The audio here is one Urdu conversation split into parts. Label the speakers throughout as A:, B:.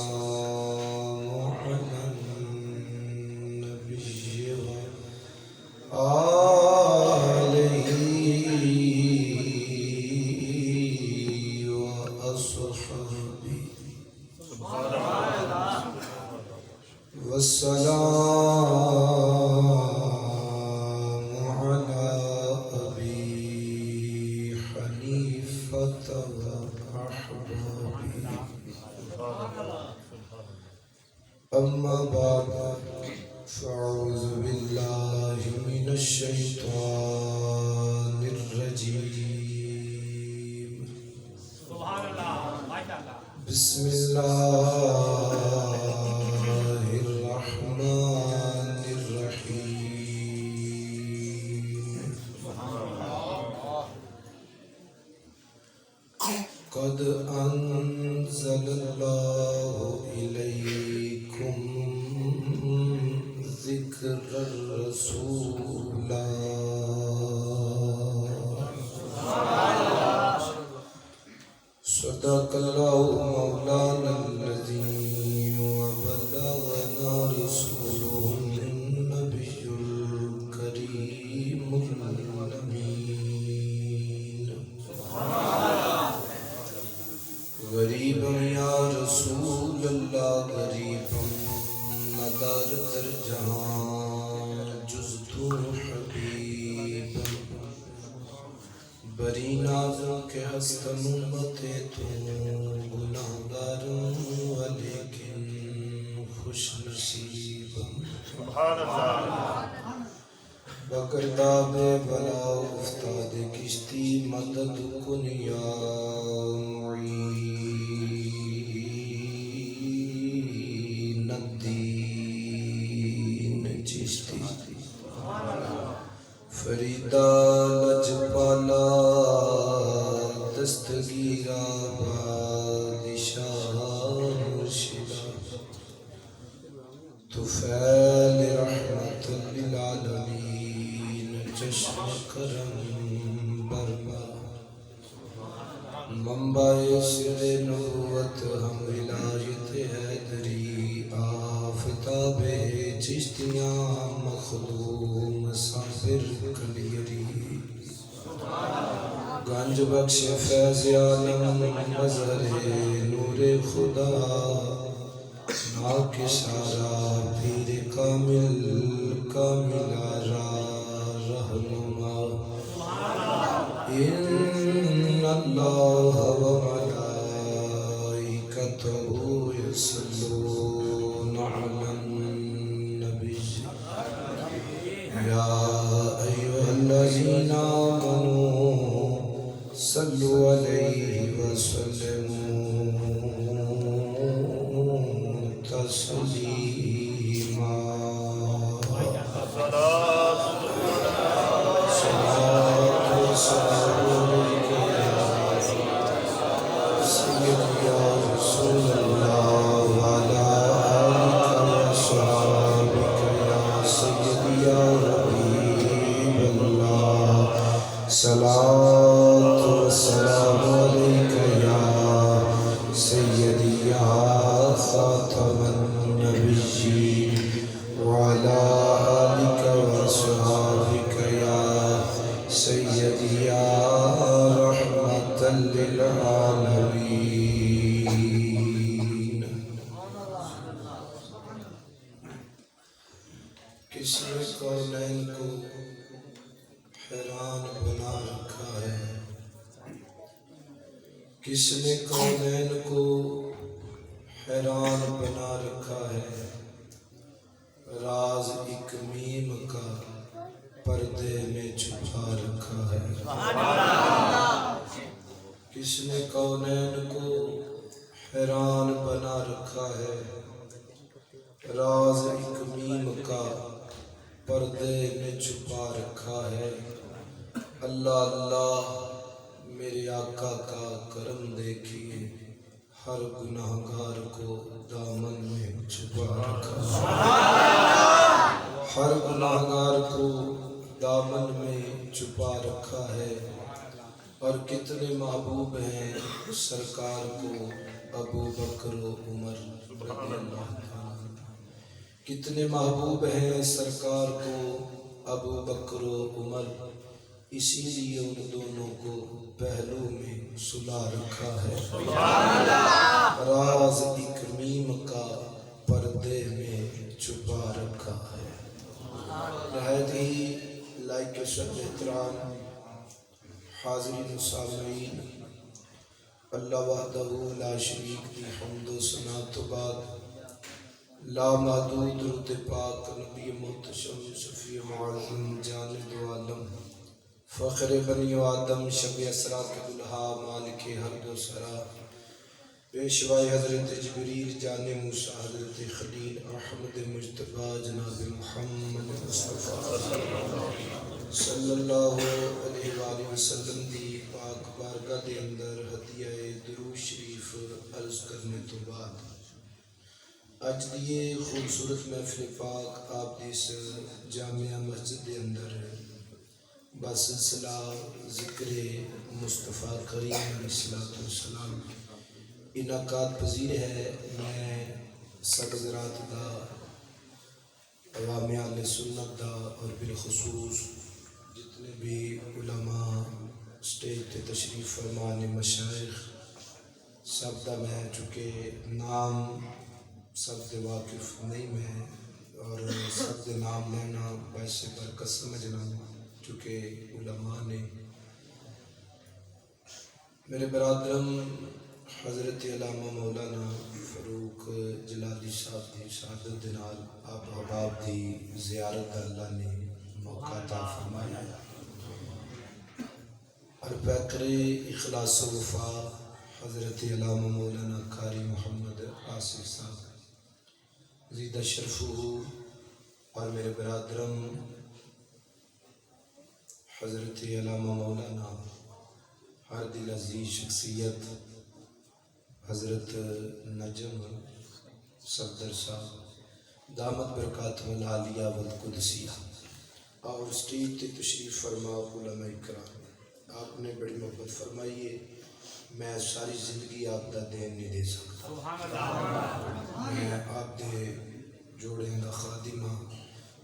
A: والسلام على النبي وآله وأصحابه والسلام على أبي حنيفة وأحبابه أما بعد فأعوذ بالله من الشيطان الرجيم بسم الله الرحمن الرحيم قد أنزل الله إليكم ذكر الرسول صدق الله مولانا الذي وبلغنا رسوله النبي الكريم الأمين غریبا یا رسول اللہ غریبا ندار در جہاں جز تو حبیبا بری نازوں کے ہستم امت تو گناہگاروں ولیکن خوش نصیبا بگرداب بلا افتاد کشتی مدد کن یا معین الدین چشتی فریدہ لجپالا دستگیرہ بادشاہ مرشدہ طفیل رحمت للعالمین چشم کرم برما منبع سر نبوت ہم ولایت حیدری آفتاب چشتیاں مخدوم صابر کلیری گنج بخش فیض عالم مظہر نور خدا ناک شارع پیر کامل کامل آرا رہنما ان اللہ و ملائکتہ یصلون علی النبی یا ایھا الذین آمنوا صلوا علیہ وسلموا تسلیما صلاة والسلام عليك يا سيدي يا خاتم النبيين وعلى آلك وأصحابك يا سيدي يا رحمة للعالمين کسی کونین کو حیران بنا رکھا ہے کس نے کونین کو حیران بنا رکھا ہے راز ایک میم کا پردے میں چھپا رکھا ہے کس نے کونین کو حیران بنا رکھا ہے راز ایک میم کا پردے میں چھپا رکھا ہے اللہ اللہ میرے آقا کا کرم دیکھیے ہر گناہگار کو دامن میں چھپا رکھا ہے ہر گناہگار کو دامن میں چھپا رکھا ہے، اور کتنے محبوب ہیں سرکار کو ابو بکر و عمر رضی اللہ عنہ۔ کتنے محبوب ہیں سرکار کو ابو بکر و عمر، اسی لیے ان دونوں کو پہلو میں سلا رکھا ہے۔ راز ایک میم کا پردے میں چھپا رکھا ہے۔ نہایت ہی لائق شب احترام حاضرین و سامعین، اللہ وحدہ لا شریک دی حمد و ثنا تو بعد لا محدود درود پاک نبی محتشم شفیع معظم جانب عالم فخر بنی آدم شب اسرا کے دلہا مالک حمد و سرا پیشوائی حضرت جبریل جان موسیٰ حضرت خلیل احمد مجتبیٰ جناب محمد مصطفیٰ صلی اللہ علیہ وآلہ وسلم دی پاک بارگاہ دے اندر ہدیہ درود شریف عرض کرنے تو بعد اج دیے خوبصورت محفل پاک آپ دی اس جامعہ مسجد دے اندر بسلسلہ ذکر مصطفیٰ کریم علیہ السلام انعقاد پذیر ہے۔ میں سب حضرات دا، عوام اہل سنت دا اور بالخصوص جتنے بھی علماء سٹیج تے تشریف فرمانے مشائخ سب دا میں چونکہ نام سب دے واقف نہیں میں، اور سب دے نام لینا باعث برکت سمجھنا چونکہ علماء نے میرے برادرم حضرت علامہ مولانا فاروق جلالی صاحب دی شہادت دے نال آپ احباب دی زیارت دا اللہ نے موقع عطا فرمایا، اور پیکر اخلاص و وفا حضرت علامہ مولانا قاری محمد آصف صاحب زیدہ شرفہ، اور میرے برادرم حضرت علامہ مولانا ہر دل عزیز شخصیت حضرت نجم صفدر صاحب دامت برکاتہم العالیہ والقدسیہ، اور سٹیج تے تشریف فرما علماء اکرام، آپ نے بڑی محبت فرمائی ہے، میں ساری زندگی آپ دا دین نہیں دے سکتا، میں آپ دے جوڑیں دا خادمہ،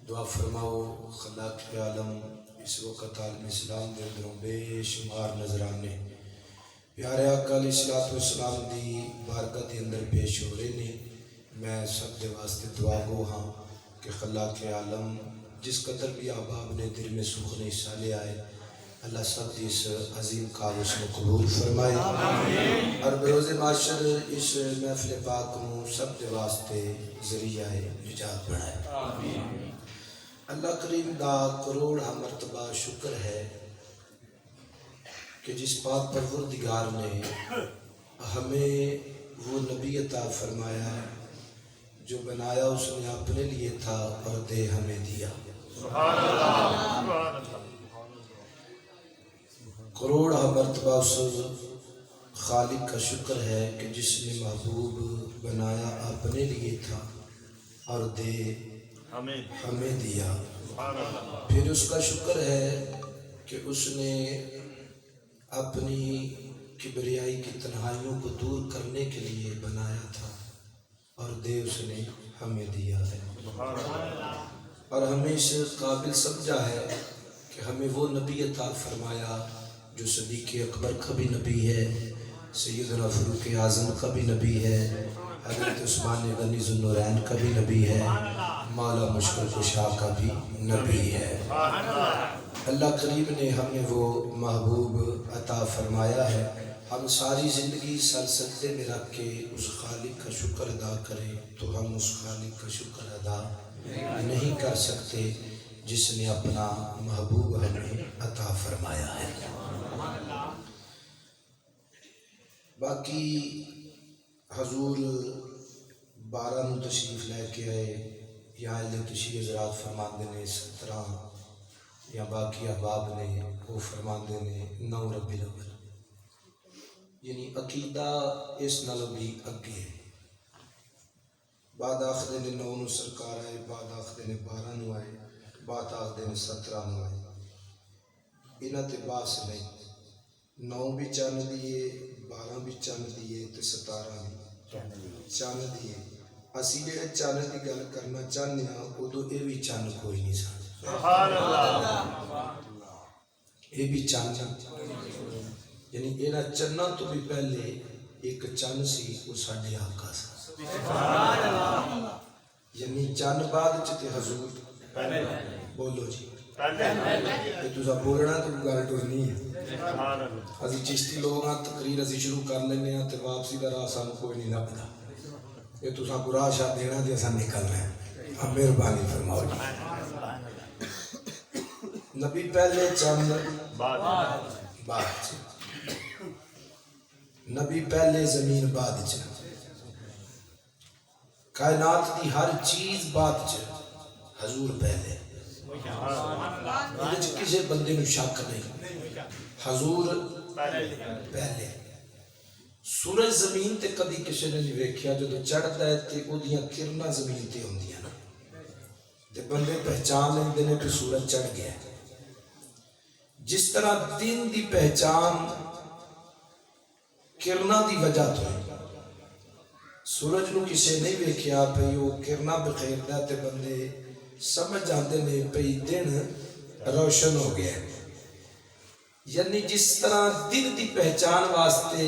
A: دعا فرماؤ خلاق عالم اس وقت عالم اسلام دے اندروں بے شمار نظرانے پیارے آقا علیہ السلام دی بارگاہ دے اندر پیش ہو رہے نے۔ میں سب دے واسطے دعا گو ہاں کہ خلاق عالم جس قدر بھی احباب نے دل میں سوکھنے حصہ لیا ہے، اللہ سب دی اس عظیم کاوش میں قبول فرمائے، اور بروز معاشر اس محفل پاک کو سب دے واسطے ذریعہ نجات بنائے۔ اللہ کریم دا کروڑ مرتبہ شکر ہے کہ جس پاک پروردگار نے ہمیں وہ نبی عطا فرمایا ہے جو بنایا اس نے اپنے لیے تھا اور دے ہمیں دیا۔ کروڑ مرتبہ اس خالق کا شکر ہے کہ جس نے محبوب بنایا اپنے لیے تھا اور دے ہمیں دیا۔ پھر اس کا شکر ہے کہ اس نے اپنی کبریائی کی تنہائیوں کو دور کرنے کے لیے بنایا تھا اور دے اس نے ہمیں دیا ہے، اور ہمیں اس قابل سمجھا ہے کہ ہمیں وہ نبی عطا فرمایا جو صدیق اکبر کا بھی نبی ہے، سیدنا فاروق اعظم کا بھی نبی ہے، حضرت عثمان غنی ذو النورین کا بھی نبی ہے، مولا مشکل کشا کا بھی نبی ہے۔ اللہ کریم نے ہمیں وہ محبوب عطا فرمایا ہے، ہم ساری زندگی سر سجدے میں رکھ کے اس خالق کا شکر ادا کریں تو ہم اس خالق کا شکر ادا نہیں کر سکتے جس نے اپنا محبوب ہمیں عطا فرمایا ہے۔ باقی حضور 12 تشریف لے کے آئے، یہاں تشریف حضرات فرماندے نے 17 یا باقی احباب نے وہ فرماندے نے 9 ربیع الاول، یعنی عقیدہ اس نال بھی اگے ہے۔ بعد آخر نے 9 نو سرکار آئے، بعد آخر نے 12 نو آئے، بعد آخر نے 17 نو آئے. انہاں تے باس نہیں، 9 بھی چند دیے، 12 بھی چند دیے تے 17 بھی چند دیے. اسی جڑے چند دی گل کرنا چاہنے ہاں ادو یہ بھی چند کوئی نہیں سن. سبحان اللہ. یہ بھی چند یعنی یہاں چناں تو بھی پہلے ایک چند سی وہ ساڈے آقا سی. یعنی چند بعد چتے حضور بولو جی یہ تسا بولنا تو گل ٹرنی ہے. ابھی چشتی لوگ ہاں تقریر ابھی شروع کر لینے ہاں تو واپسی کا راہ سانو کوئی نہیں لبدا. یہ تسا برا شاہ دینا تے اساں نکلنا ہے. مہربانی فرماؤ جی. نبی پہلے چند بعد نبی پہلے زمین بعد چ کائنات دی ہر چیز بعد چ حضور پہلے. کسی بندے نو شک نہیں حضور پہلے. سورج زمین تے کدی کسی نے نہیں ویکھیا جدوں چڑھدا ہے تے اودیاں کرناں زمین تے ہوندیاں تے بندے پہچان لیندے نے کہ سورج چڑھ گیا ہے. جس طرح دن دی پہچان کرنا دی وجہ تو ہے. سورج نو کسے نہیں ویکھیا پئی وہ کرنا بخیر دا تے بندے سمجھ جاندے نے پئی دن روشن ہو گیا. یعنی جس طرح دن دی پہچان واسطے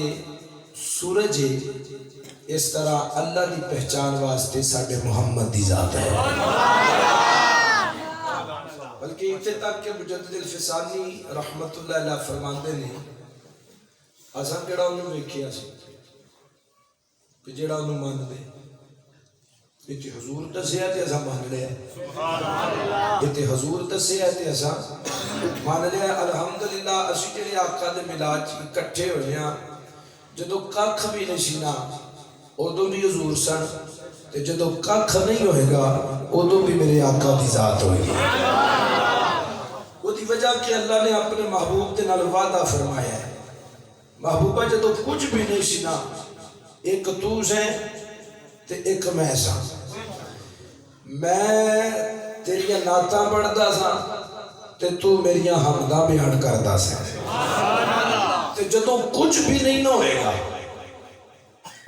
A: سورج ہے اس طرح اللہ دی پہچان واسطے ساڈے محمد دی ذات ہے. بلکہ اتنے تک کہ مجدد الفسانی رحمت اللہ علیہ فرماندے نے اساں کیڑا انہوں ویکھیا سی کہ جیڑا انہوں مان دے یہ حضور دسیا تے اساں مان لیا. یہ حضور دسیا تے اساں مان لیا. الحمدللہ اسی جڑے آقا دے میلاد اکٹھے ہوئے ہیں جدو ککھ بھی نہیں نا ادو بھی حضور سن تے جدو ککھ نہیں ہوئے گا ادو بھی میرے آقا دی ذات ہوئے گی. وہ دی وجہ کہ اللہ نے اپنے محبوب دے نال وعدہ فرمایا ہے. محبوبہ جدو کچھ بھی نہیں سنا ایک تو سے تے ایک میں سا. میں تیریاں نعتاں پڑھدا سا تے تو میریاں حمداں بیان کردا سا. تے جدو کچھ بھی نہیں نہ ہوئے گا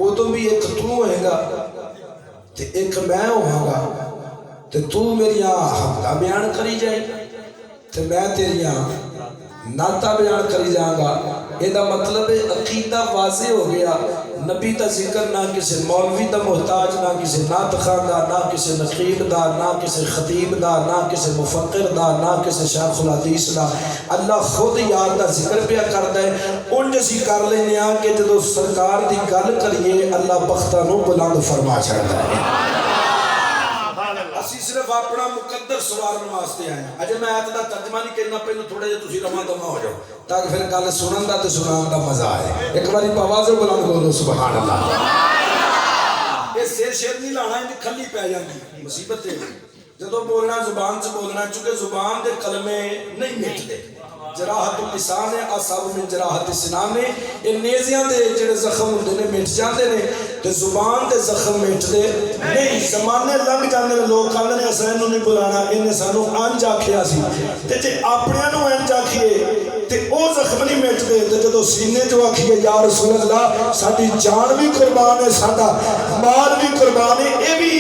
A: ادو بھی ایک تو ہوئے گا تے ایک میں ہوگا گا تے تو میریاں حمداں بیان کری جائے تے میں تیریاں نعتاں بیان کری جاؤں گا. یہ مطلب عقیدہ واضح ہو گیا. نبی دا ذکر نہ کسی مولوی دا محتاج، نہ کسی نعت خواں دا، نہ کسی نقیب دا، نہ کسی خطیب دا، نہ کسی مفکر دا، نہ کسی شیخ الحدیث دا. اللہ خود یار دا ذکر پیا کرتا ہے. ان جیسی کر لینے ہیں کہ جدو سرکار دی گل کریے اللہ بختہ نو بلند فرما چڑھتا ہے. اسی صرف اپنا مقدر سوارن واسطے آئے ہیں. اجے میں آیت دا ترجمہ نہیں کرنا پہلو تھوڑے جے تسی رواں دواں ہو جاؤ تاکہ پھر گل سنن دا تے سنان دا مزہ آئے. ایک باری آواز بلند بولو سبحان اللہ. یہ سیر شیر نہیں لانا ان کھلی پہ جاندی مصیبت ہے. جدو بولنا زبان سے بولنا چونکہ زبان دے کلمے نہیں مٹتے. جراحت اللسان ہے اصاب من جراحت السنان ہے. یہ نیزیاں دے جڑے زخم ہوندے نے مٹ جاندے نے تے زبان دے زخم مٹدے نہیں. زمانے لنگ جاندے نے لوگ کہندے نے اساں نوں نہیں بلانا انہیں سانو انج آکھیا سی تے جے اپنیاں نوں انج آکھیے تے او زخم نہیں مٹدے تے جدوں سینے چوں آکھیے یا رسول اللہ ساڈی جان بھی قربان ہے ساڈا مال بھی قربان ہے اے بھی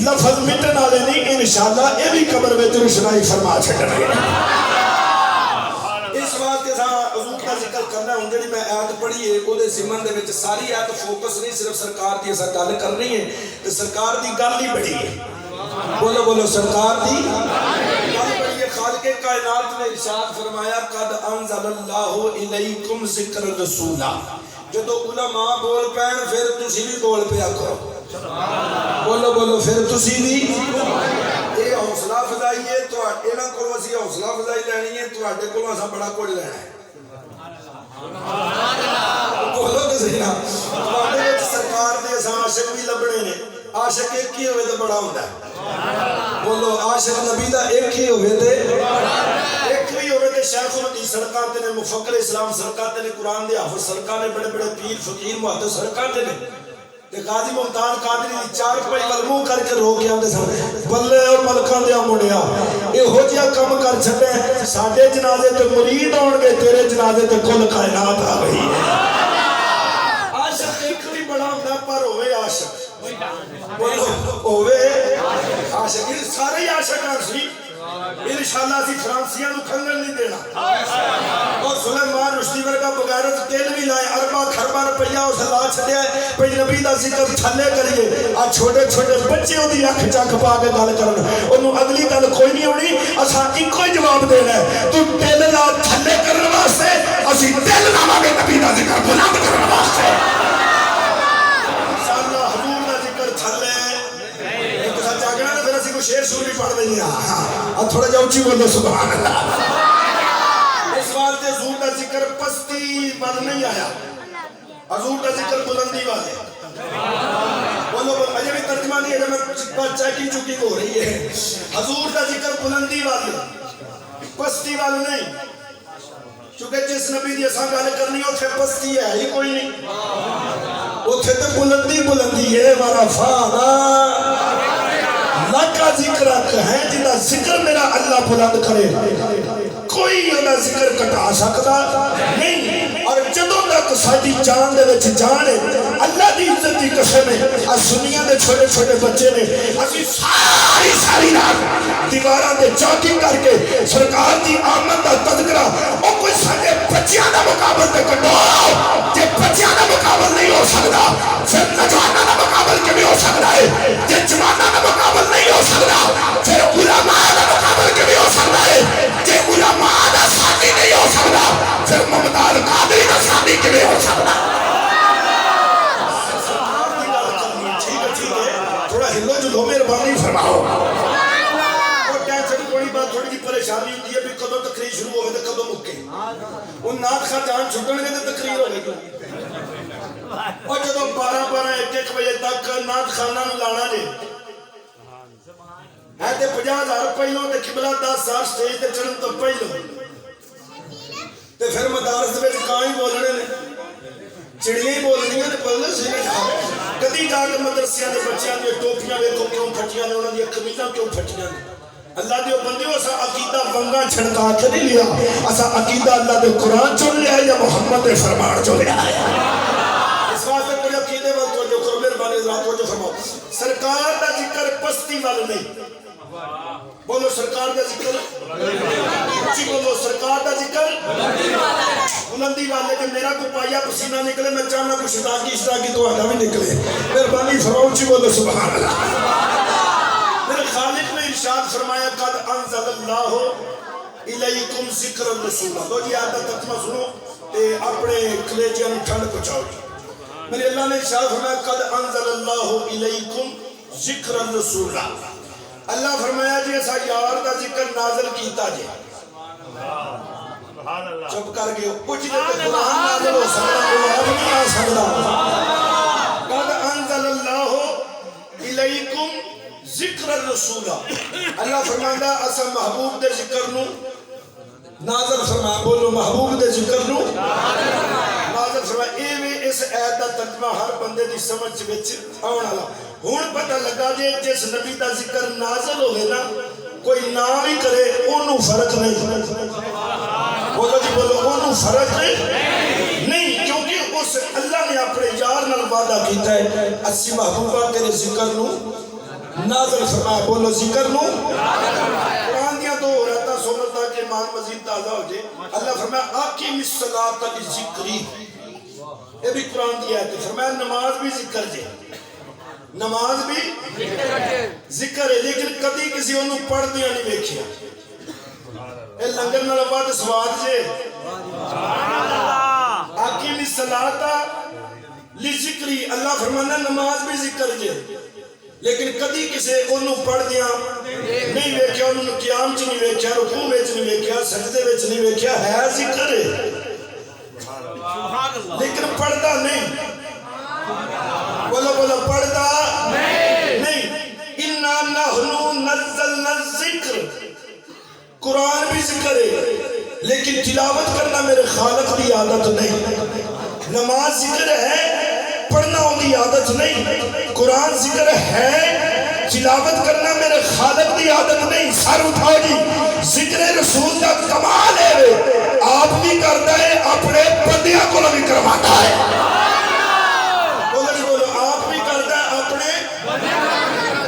A: لفظ مٹن والے نہیں انشاءاللہ اے بھی قبر وچ روشنائی فرما چھڈن گے. اس واسطے حضور کا ذکر کرنا ہوں جڑی میں آیت پڑھی ہے وہ ضمن دے وچ ساری آیت فوکس نہیں صرف سرکار دی اساں گل کرنی ہے تے سرکار دی گل ہی بڑی ہے. بولو بولو سرکار دی گل بڑی ہے. خالق کائنات نے ارشاد فرمایا قد انزل اللہ الیکم ذکر رسولا. جدو علماء بول پین پھر تسی بھی بول پیا کرو. بولو بولو پھر تسی بھی. یہ حوصلہ افزائی ہے تو انہاں کولوں اسی حوصلہ افزائی لینی ہے تواڈے کولوں اساں بڑا کچھ لینا ہے. بولو تے صحیح نا. تواڈے وچ سرکار دے اساں عاشق بھی لبنے نے. عاشق ایک ہی ہوئے تے بڑا ہوندا ہے. بولو عاشق نبی دا ایک ہی ہوئے تے ایک بھی ہوئے تے شیخ الحدیث سرکار تے نے مفکر اسلام سرکار تے نے قرآن دے حافظ سرکار نے بڑے بڑے پیر فقیر محدث سرکار تے نے قاضی ممتاز قادری دی چار پائی والمو کر کے رو کے آتے سن بلے او ملکان دیا مڑیا اے ہو جیا کم کر چھتے ساڑھے جنازے تے مرید ہون گے تیرے جنازے تے کل کائنات آ گئی ہے عاشق ایک بھی بڑا ہوتا پر ہوئے عاشق بولو ہوئے عاشق سارے ہی عاشق آنسی انشاءاللہ سی فرانسیاں نو کھنگن نہیں دینا اور سلیمان رشدی ورگا بغیرت تیل بھی لائے اربا کھربا روپیہ اس اللہ چھڑیا ہے پہ نبی دا ذکر تھلے کریے آج چھوٹے چھوٹے بچے ہو دی آنکھ چاک پا کے گل کرنا انہوں اگلی گل کوئی نہیں ہونی اساں ایک کوئی جواب دینا ہے تو تیل لا تھلے کرنے واسطے اسی تیل نامہ کے نبی دا ذکر بلند کرنے واسطے انشاءاللہ حضور دا ذکر تھلے ایک ساتھ جاگنا نا پھر اسی کو شیر سور بھی پڑھ دیں اب تھوڑا جاؤ چی بولو سبحان اللہ اس واسطے حضور کا ذکر پستی بل نہیں آیا حضور کا ذکر بلندی والے بولو مجھے بھی ترجمہ نہیں ہے کہ میں چیکنگ چکی ہو رہی ہے حضور کا ذکر بلندی والے پستی والے نہیں چونکہ جس نبی دی اساں گل کرنی اوتھے پستی ہے ہی کوئی نہیں اوتھے تے بلندی بلندی ہے مارا فانا لکا ذکر ہے جنہ ذکر میرا اللہ بلند کرے کوئی انہا ذکر کٹا سکتا نہیں اور جدوں تک ساڑھی جان دے وچ جان ہے اللہ دی عزت دی قسم ہے اس دنیا دے چھوٹے چھوٹے بچے نے اسی ساری رات دیواراں دے چاکنگ کر کے سرکار دی آمد دا تذکرہ او کوئی سارے بچیاں دا مقابل تے کٹو جے بچیاں دا مقابل نہیں ہو سکتا پھر نجوانہ دا مقابل کے بھی ہو سکتا ہے جے جوانہ دا مقابل نہیں ہو سکتا پھر علماء دا مقابل کے بھی ہو سکتا ہے جے علماء دا ساتھی نہیں ہو سکتا پھر ممتاز قادری دا ساتھی کے بھی ہو سکتا تھوڑا ہلو جو مہربانی فرماؤ اور ٹینشن کوئی بات تھوڑی جی پریشانی ہوتی ہے بھی کدو تقریر شروع ہوئے تو کدو مکے ان نات خواہ جان چھٹن گے تو تقریر ہو گئی اور جدو 12-1 بجے تک نات خانہ نو لانا جے ہے تے 50,000 پہلوں تے قبلہ 10,000 سٹیج تے چڑھن تو پہلوں تے پھر مدارس میں کائیں بولنے نے چڑیاں ہی بولنی ہیں بولنے سے کدی جا کے مدرسیاں دے بچیاں دے ٹوپیاں ویکھو کیوں پھٹیاں نے انہاں دی قمیضاں کیوں پھٹیاں نے اللہ دے بندیو اسا عقیدہ ونگا چھڑکا کے نہیں لیا اسا عقیدہ اللہ دے قرآن چن لیا یا محمد دے فرمان چن لیا اس واسطے کوئی عقیدے وال توجہ کرو مہربانی ذرا توجہ فرماؤ سرکار دا ذکر پستی وال نہیں بولو سرکار دا ذکر اچھی بولو سرکار دا ذکر بلندی والے کہ میرا کو پایا پسینہ نکلے میں چاہنا کچھ اشتاقی تو آگا بھی نکلے مہربانی فرماؤ اچھی بولو سبحان اللہ میرے خالق نے ارشاد فرمایا قد انزل اللہ الیکم ذکر الرسول دو جی آتا ترجمہ سنو تے اپنے کلیجیاں نے ٹھنڈ پہنچاؤ میرے اللہ نے ارشاد فرمایا قد انزل اللہ الیکم ذکر الرسول اللہ فرمایا جی ایسا یار دا ذکر نازل کیتا جی چپ کر گئے کچھ دیتے قرآن نازل ہو سکتا قرآن نہیں آ سکتا قد انزل اللہ الیکم ذکر الرسول اللہ فرمایا اسا محبوب دے ذکر نو نازل فرمایا بولو محبوب دے ذکر نو نازل فرمایا ایویں اس آیت دا ترجمہ ہر بندے دی سمجھ وچ آون والا ہن پتہ لگا جے جس نبی دا ذکر نازل ہوے نا کوئی نام ہی کرے اونوں فرق نہیں بولو جی بولو اونوں فرق نہیں کیونکہ اس اللہ نے اپنے یار نال وعدہ کیتا ہے اسی محبوبہ تیرے ذکر نو نازل فرمایا بولو ذکر نو قرآن دیا تو رہتا سنتا کہ ایمان مزید تازہ ہو جائے اللہ فرمایا اقیم الصلاۃ لذکری یہ بھی قرآن دیا ہے فرمایا نماز بھی ذکر جے نماز بھی ذکر ہے لیکن کدی کسی انہوں پڑھ دیا نہیں بیکھیا اے لنگر نلوات سواد جے اقیم الصلاۃ لذکری اللہ فرمانا نماز بھی ذکر جے لیکن کدی کسی انہوں پڑھ دیا نہیں ویکھیا انہوں قیام چ نہیں ویکھیا رکوع وچ نہیں ویکھیا سجدے وچ نہیں ویکھیا ہے ذکر ہے لیکن پڑھتا نہیں بولو بولو پڑھتا نہیں انا نحن نزلنا الذکر قرآن بھی ذکر ہے لیکن تلاوت کرنا میرے خالق کی عادت نہیں نماز ذکر ہے پڑھنا ہوتی عادت نہیں، قرآن ذکر ہے، تلاوت کرنا میرے خالق دی عادت نہیں. سر اٹھاؤ جی، ذکر رسول دا کمال ہے، آپ بھی کرتا ہے اپنے بندیاں کو بھی کرواتا ہے. بولو جی بولو، آپ بھی کرتا ہے اپنے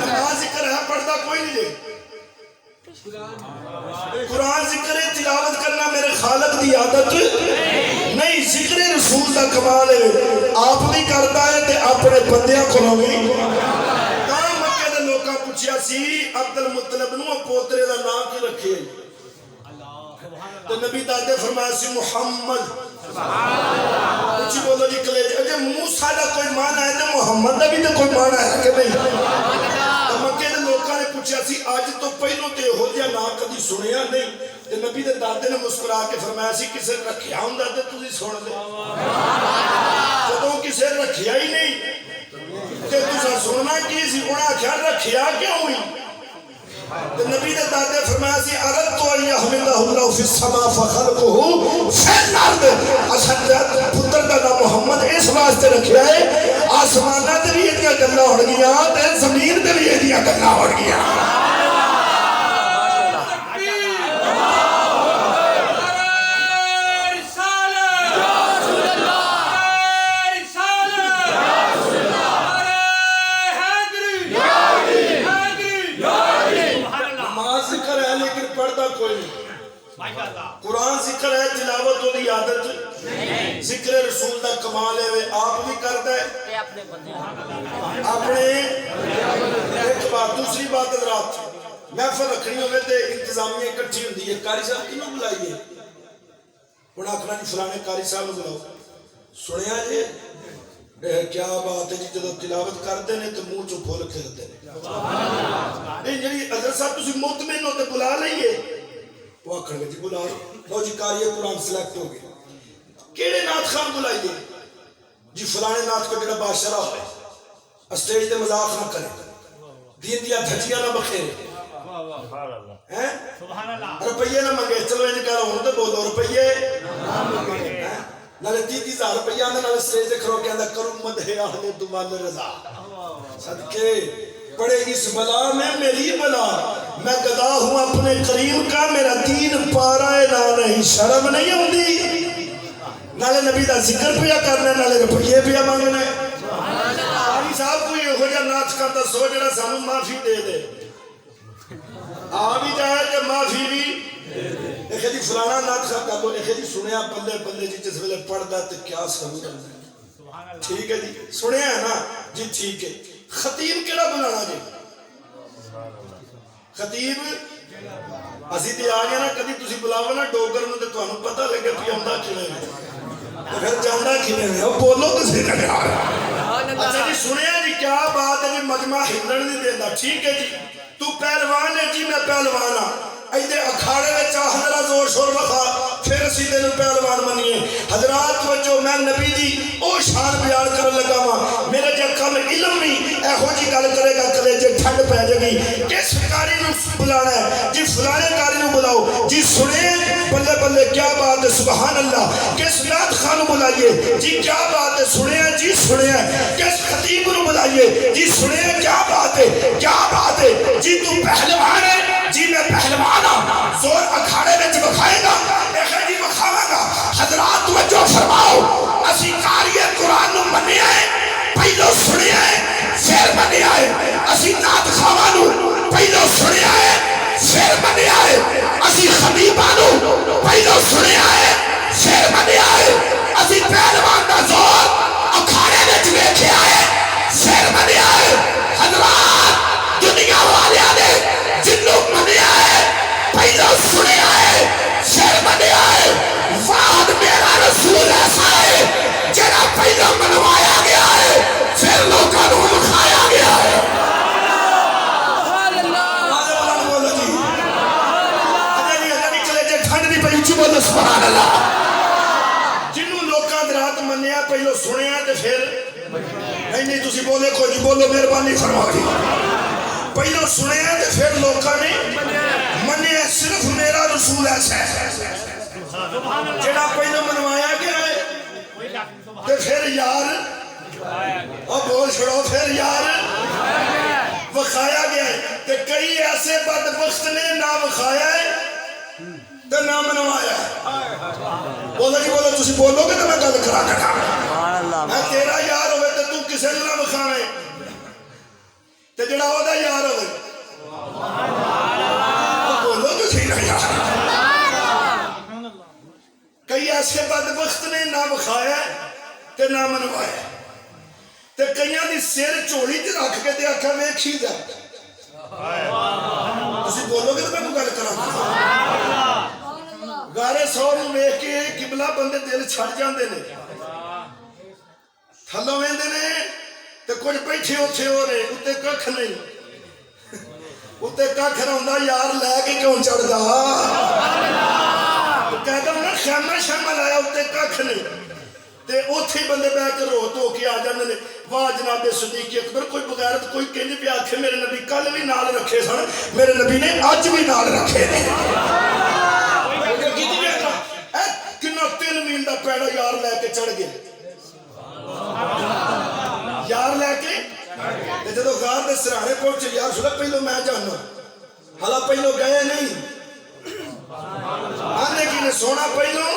A: نماز ذکر ہے پڑھتا کوئی نہیں جی. قرآن ذکر تلاوت کرنا میرے خالق دی عادت نہیں، ذکر رسول دا کمال ہے، آپ بھی کرتا ہے تے اپنے بندیاں کو بھی. مکے دے لوکاں پوچھیا سی عبد المطلب نو پوترے دا نام کی رکھے، تو نبی دادے فرمایا سی محمد. کچھ بولو جی کلیجے، اجے موسیٰ دا کوئی معنی ہے تو محمد دا بھی تو کوئی معنی ہے کہ نہیں؟ مکے دے لوکاں نے پوچھیا سی آج تو پہلوں تے ہو جیا نا کدی سنیا نہیں. تے نبی دے دادے نے مسکرا کے فرمایا سی کسے رکھیا ہوں دادے تُسی سن لے، جدوں کسے رکھیا ہی نہیں تے تُسا سننا کی سی، انہاں کیا رکھیا کیوں ہوئی؟ تے نبی دے دادے فرمایا سی اردت ان یحملہ اللہ فی السماء فخلقہ فی الارض. اصل پتر دا نام محمد اس واسطے رکھیا ہے آسمانہ تے بھی ایدیاں گلہ ہو گیا تے زمین تے بھی ایدیاں گلہ ہو گیا. قرآن ذکر ہے، تلاوت ہو دی عادت، ذکر رسول دا کمال ہے، آپ بھی کرتا ہے اپنے. ایک بات دوسری بات حضرات، محفل رکھنی ہوئے تے انتظامیہ اکٹھی ہوندی ہے، قاری صاحب کی نو بلائیے، انہاں آکھنا جی فلانے قاری صاحب نو بلاؤ. سنیا جی کیا بات ہے جی، جدو تلاوت کرتے ہیں تو منہ چو پھول کھلتے ہیں. جی حضرت صاحب تسی مطمئن ہو تے بلا لئیے، وہ آکھن گے جی بلا لو جی قاری قرآن سلیکٹ ہو گئے. کیڑے نعت خان بلائیے جی فلانے نعت کو جڑا بادشاہ ہوئے، اسٹیج تے مذاق نہ کرے، دین دیا دھجیاں نہ بخیرے، روپیے نہ منگے. چلو انج کہہ رہا ہوں تو بولو روپیے نالے 30,000 روپیہ نالے اسٹیج تے کھڑو کے اندر کروں مدح اہل دوال رضا. صدقے پڑے اس بلا میں میری بلا، میں گدا ہوں اپنے کریم کا، میرا دین پارا ہے نہ نہیں، شرم نہیں ہوندی. نالے نبی دا ذکر پیا کرنا، نالے روپیے پیا مانگنا. قاری صاحب کوئی ہو جا ناچ کرتا سو جڑا سانو معافی دے دے، آ بھی جائے کہ معافی بھی. ایک جی فلانا ناچ کر دو، ایک جی سنیا بندے بندے جی جس ویلے پڑھدا تے کیا سمجھ آندا. ٹھیک ہے جی سنیا ہے نا جی ٹھیک ہے. خطیب کیڑا بنانا جی؟ خطیب اسی تے آ گیا نا، کدی تسی بلاو نا ڈوگر نوں تے تانوں پتہ لگے کہ آندا کیویں ہے تے پھر جاندا کیویں ہے، او بولو تسی تے یار. اچھا جی سنیا جی کیا بات ہے جی، مجمع ہلن نہیں دیندا. ٹھیک ہے جی تو پہلوان ہے جی میں پہلوان ہاں، ایدے اکھاڑے وچ حضرات زور شور وکھا پھر اسی تینوں پہلوان منیے. حضرات وجو میں نبی دی او شان بیان کرن لگا وا، میرے جے کم علم نہیں ایہو جی گل کرے گا کلیجے ٹھنڈ پے جائے گی. کس قاری نو بلانا ہے جی؟ فلانے قاری نو بلاؤ جی. سنے بلے بلے کیا بات ہے سبحان اللہ. کس نعت خان بلائیے جی، کیا بات ہے سنے جی سنے. کس خطیب نو بلائیے جی، سنے کیا بات ہے کیا بات ہے جی. تو پہلوان ہے جی، میں پہلوان ہوں. زور اکھاڑے میں بکھائے گا ایک جی بکھاوا گا. حضرات توجہ فرماؤ، اسی قاری قرآن نو منیا ہے، پہلو سنیا ہے پھر منیا ہے. اسی نعت خواہاں نو پہلو سنیا ہے پھر منیا ہے. اسی خطیباں نو پہلو سنیا ہے پھر منیا ہے. اسی پہلوان دا زور اکھاڑے وچ ویکھیا ہے پھر منیا ہے. حضرات دنیا والیاں نے جنوں منیا ہے پہلو سنیا ہے پھر منیا ہے. وعد میرا رسول ایسا ہے جڑا پہلو منوایا گیا ہے پھر لوگوں کو دکھایا گیا ہے. سبحان اللہ. جنوں لوکاں درات منیا پہلو سنیا تے پھر نہیں تسی بولے کوئی جی بولو مہربانی فرما دی. پہلو سنیا تے پھر لوکاں نے منیا. صرف میرا رسول ایسا ہے جڑا پہلو منوایا گیا ہے تے پھر یار اور بول چھڑو پھر یار وکھایا گیا ہے کہ کئی ایسے بدبخت نے نہ وکھایا ہے تو نہ منوایا ہے بولا جی بولا تسی بولو گے تو میں گل کرا کٹا میں تیرا یار ہوئے تو تو کسے نہ وکھاوے تو جڑا ہو دا یار ہوئے بولو تو سی نہ یار کئی ایسے بدبخت نے نہ وکھایا تے نہ منوایا تے کئیاں دی سر چوڑی تے رکھ کے تے آکھا ویکھی جا تسی بولو گے تو میں کو گل کراں گارے سو نوں ویکھ کے قبلہ بندے دل چھڑ جاندے نے تھلوں ویندے نے تے کچھ بیٹھے اوتھے ہو رہے اُتے ککھ نہیں اُتے ککھ رہندا یار لے کے کیوں چڑھ گا کہتا ہوں نا خیمہ شیمہ لایا اُتے ککھ نہیں تے اوتھے بندے بیٹھ کے رو تو کے آ جاندے نے واہ جناب صدیق اکبر کوئی بغیرت کوئی کہندے پیا آکھے میرے نبی کل بھی نال رکھے سن میرے نبی نے اج بھی نال رکھے نے کنا 3 میل دا پیڑا یار لے کے چڑھ گئے یار لے کے جدو غار دے سرانے پہنچے یار سنا پہلو میں جانا حالا پہلو گئے نہیں آنے کی نے سونا پہلو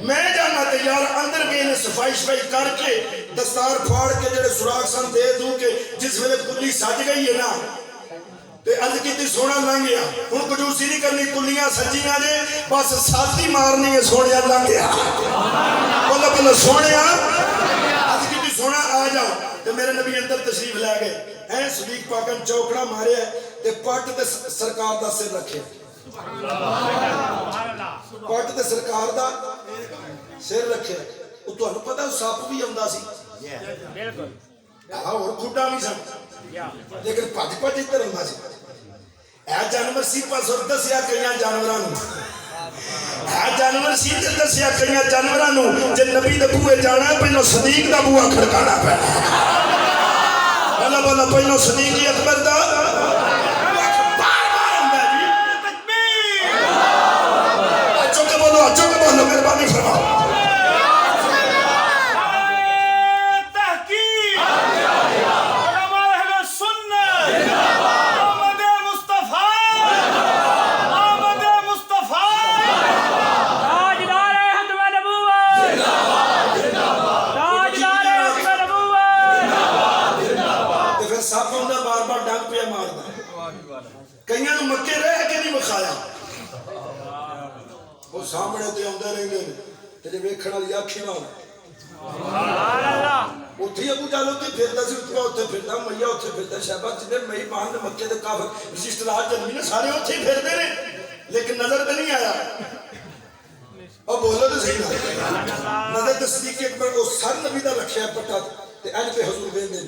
A: میں جانا تے یار اندر گئے نے صفائی شفائی کر کے دستار پھاڑ کے جڑے سراغ سن دے دوں کہ جس ویلے کلی سج گئی ہے نا تے عرض کیتی سونا لنگ گیا ہن کنجوسی نہیں کرنی کلیاں سجیاں نے بس ساتھی مارنی ہے سونیا لنگ گیا بولو بولو سونیا عرض کیتی سونا آ جاؤ تے میرے نبی اندر تشریف لے گئے ہیں صدیق پاکن چوکڑا مارے تے پٹ تے سرکار دا سر رکھے پٹ تے سرکار دا سر رکھے وہ تو انہوں پتا ساپ بھی ہوندا سی اور کھڈا بھی سن لیکن پج پج ادھر ہوندا سی اے جانور سی پاس اور دسیا کئیاں جانوراں نوں اے جانور سی تے دسیا کئیاں جانوراں نوں جے نبی دے بوئے جانا پہلو صدیق دا بوئا کھڑکانا پینا بولا بولا پہلو صدیق اکبر دا چونکہ بولو مہربانی فرماؤ
B: تحقیق علماء اہل سنت آمد مصطفیٰ تاجدار ختم نبوت تاجدار ختم نبوت
A: تے پھر سب ہوندا بار بار ڈنگ پیا ماردا کئیاں نوں مکے رہ کے نہیں مکھایا وہ سامنے تے آندے رہندے نے تے جے ویکھن والی اکھیں نال سبحان اللہ اوتھے ابو جالو تے پھردا سی اتنا اوتھے پھردا میا اوتھے پھردا شہبہ جنے مئی مان دے مکے دے کافر رجسٹرات جنمی نے سارے اوتھے پھردے نے لیکن نظر تے نہیں آیا او بولو تے صحیح نظر تے صدیق اکبر او سر نبی دا رکھیا پٹا تے ان پہ حضور ویندے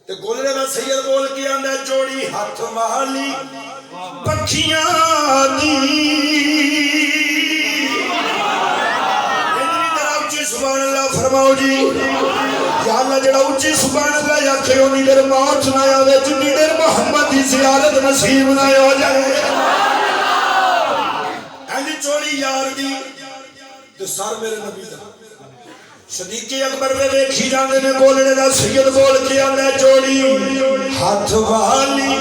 A: تے گولڑے دا سید بول کے آندا جوڑی ہاتھ والی پکھیاں دی سبحان اللہ فرماؤ جی یا اللہ جڑا اونچی سبحان اللہ یا کہ اونی دیر موت نہ آوے جنی دیر محمد دی زیارت نصیب نہ ہو جائے اینی چوڑی یار دی تو سر میرے نبی دا صدیق اکبر میں دیکھی جاندے میں بولنے دا سید بول کے آندے جوڑی ہاتھ والی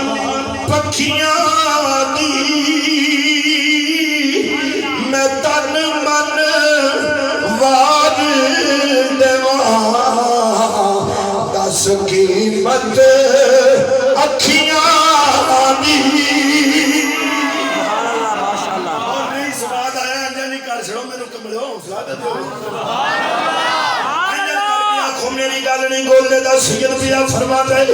A: پکھیاں دی میں تن من واد دیوان دس قیمت اکھیاں دی اور نہیں سواد آیا انجا نہیں کر چھڑو میں نے کملے ہوں حوصلہ دے میری گل نہیں گولنے دا سید پیا فرماتا ہے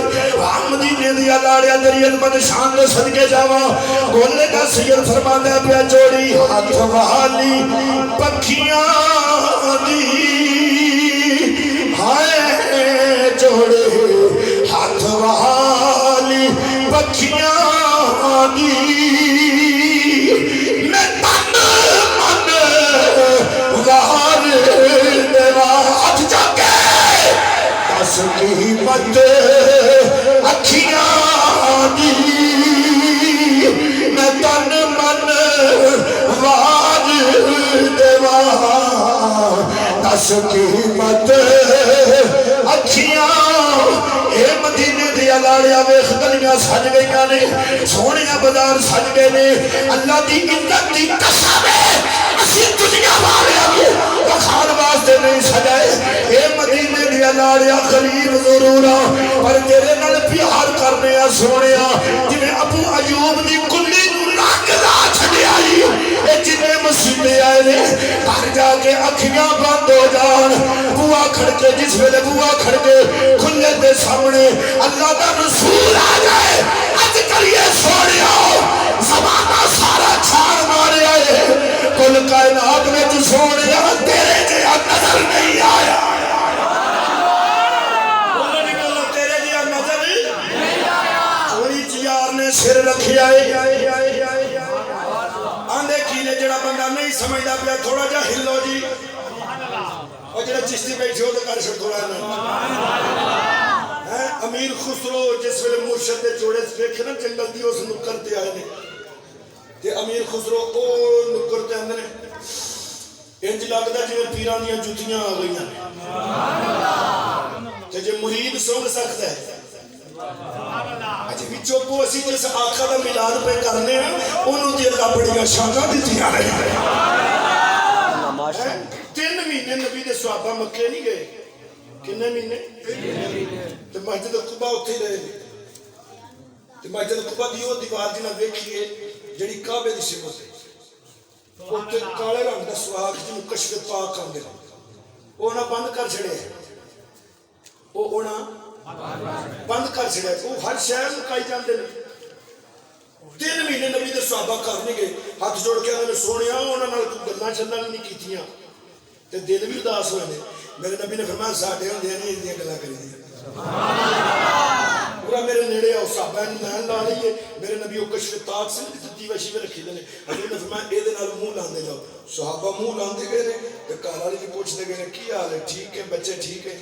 A: مدینے دیا لاڑیا تیری عظمت شان دے صدقے جاواں گولنے دا سید فرماتا ہے پیا جوڑی ہاتھ والی پکھیاں دی ہائے جوڑی ہاتھ والی پکھیاں دی میں تن من وار دیوا ہاتھ جاگے دس قیمت اکھیاں دی میں تن من وار دیوا دس قیمت اکھیاں دیا لاڑیا ویخ گلیاں سج گئی نے سونیاں بازار سج گئے نے اللہ دی عزت دی قسم ہے اسی دنیا والے وکھان واسطے نہیں سجائے اے مدینے دیا لاڑیا غریب ضرور پر تیرے نال پیار کرنے سونیا جویں ابو ایوب دی کلی رنگ لا چھڈیا اے جنے مسیلے آئے نے گھر جا کے اکھیاں بند ہو جان بوا کھڑکے جس ویلے بوا کھڑکے کھلے دے سامنے اللہ دا رسول آ جائے اج کریے سونیا زمانہ سارا چھاڑ مارے آئے کل کائنات میں تو سونیا تیرے جیا نظر نہیں آیا تیرے جیا نظر نہیں آیا چوری چیار نے سر رکھی آئے آندے کی نے جڑا بندہ نہیں سمجھدا پیا تھوڑا جا ہلو جی اور جڑا چشتی بیٹھے ہو تو کر چھڑ تھوڑا نا امیر خسرو جس ویلے مرشد دے جوڑے ویکھے نا جنگل دی اس نکر تے آئے نے تے امیر خسرو او نکر تے اندر نے انج لگدا جویں پیراں دیاں جُتیاں آ گئیاں تے جے مرید سن سکتا ہے اچھا وچوں کو اسی جس آقا دا میلاد پہ کرنے ہیں انہوں دی اللہ بڑیاں شاناں دتیاں رہی 3 مہینے نبی دے صحابہ مکے نہیں گئے کنے مہینے تے مسجد قباء اتھے رہے تے مسجد قباء دی وہ دیوار جنہ دیکھیے جڑی کعبے دی صفت ہے اتھے کالے رنگ دا سواگ جنوں کشف پاک آندے وہ نہ بند کر چھڑے وہ نہ بند کر چھڑے وہ ہر شہر مکائی جاندے 3 مہینے نبی دے صحابہ کر نہیں گئے ہاتھ جوڑ کے انہوں نے سونیا انہوں نے گلاں چلنا نہیں کیتیاں تے دل بھی اداس ہوئے نے میرے نبی نے فرمایا ساڈے ہوندے نہیں اس دیاں گلاں کری دی پورا میرے نیڑے آؤ صحابہ نے لین لا لئیے میرے نبی او کشف طاق سے دتی وشی میں رکھی دے حضور نے فرمایا اے دے نال منہ لاندے جاؤ صحابہ منہ لاندے گئے نے تے گھر والے بھی پوچھتے گئے نے کی حال ہے ٹھیک ہے بچے ٹھیک ہے